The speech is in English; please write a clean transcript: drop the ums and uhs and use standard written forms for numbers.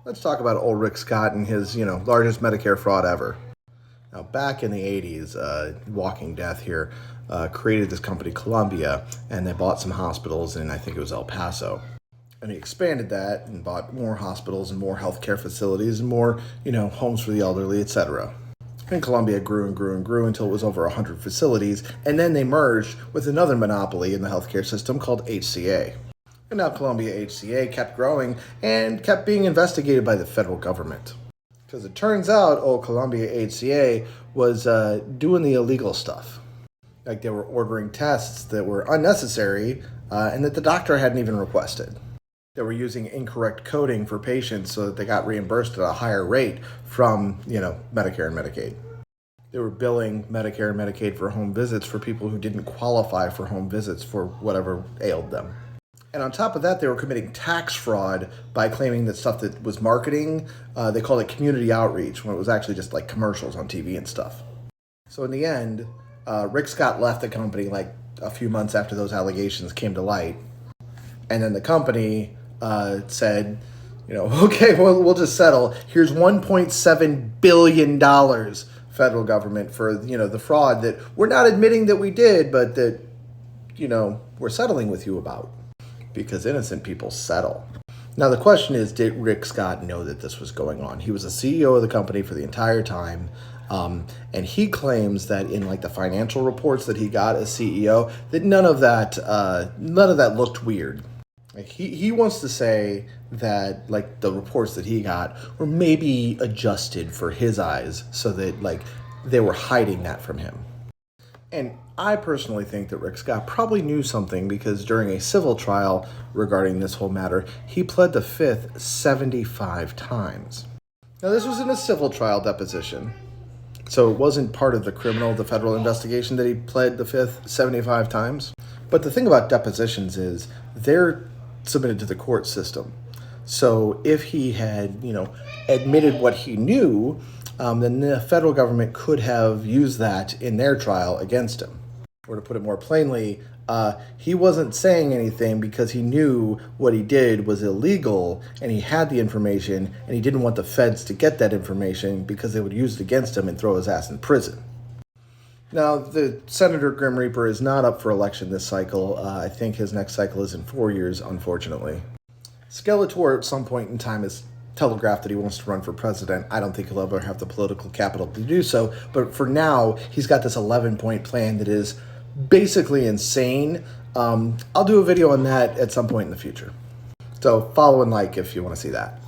Let's talk about old Rick Scott and his, largest Medicare fraud ever. Now, back in the 80s, Walking Death here created this company, Columbia, and they bought some hospitals in, I think it was El Paso. And he expanded that and bought more hospitals and more healthcare facilities and more, homes for the elderly, etc. And Columbia grew and grew and grew until it was over 100 facilities, and then they merged with another monopoly in the healthcare system called HCA. And now Columbia HCA kept growing and kept being investigated by the federal government. Because it turns out old Columbia HCA was doing the illegal stuff. Like they were ordering tests that were unnecessary and that the doctor hadn't even requested. They were using incorrect coding for patients so that they got reimbursed at a higher rate from, Medicare and Medicaid. They were billing Medicare and Medicaid for home visits for people who didn't qualify for home visits for whatever ailed them. And on top of that, they were committing tax fraud by claiming that stuff that was marketing, they called it community outreach, when it was actually just like commercials on TV and stuff. So in the end, Rick Scott left the company like a few months after those allegations came to light. And then the company said, okay, well, we'll just settle. Here's $1.7 billion federal government for, the fraud that we're not admitting that we did, but that, we're settling with you about. Because innocent people settle. Now the question is, did Rick Scott know that this was going on? He was the CEO of the company for the entire time, and he claims that in like the financial reports that he got as CEO, that none of that looked weird. Like he wants to say that like the reports that he got were maybe adjusted for his eyes so that like they were hiding that from him. And I personally think that Rick Scott probably knew something because during a civil trial regarding this whole matter, he pled the fifth 75 times. Now, this was in a civil trial deposition, so it wasn't part of the federal investigation that he pled the fifth 75 times. But the thing about depositions is they're submitted to the court system. So if he had, admitted what he knew, then the federal government could have used that in their trial against him. Or to put it more plainly, he wasn't saying anything because he knew what he did was illegal and he had the information and he didn't want the feds to get that information because they would use it against him and throw his ass in prison. Now, the Senator Grim Reaper is not up for election this cycle. I think his next cycle is in 4 years, unfortunately. Skeletor at some point in time has telegraphed that he wants to run for president. I don't think he'll ever have the political capital to do so, but for now, he's got this 11-point plan that is basically insane. I'll do a video on that at some point in the future. So follow and like if you want to see that.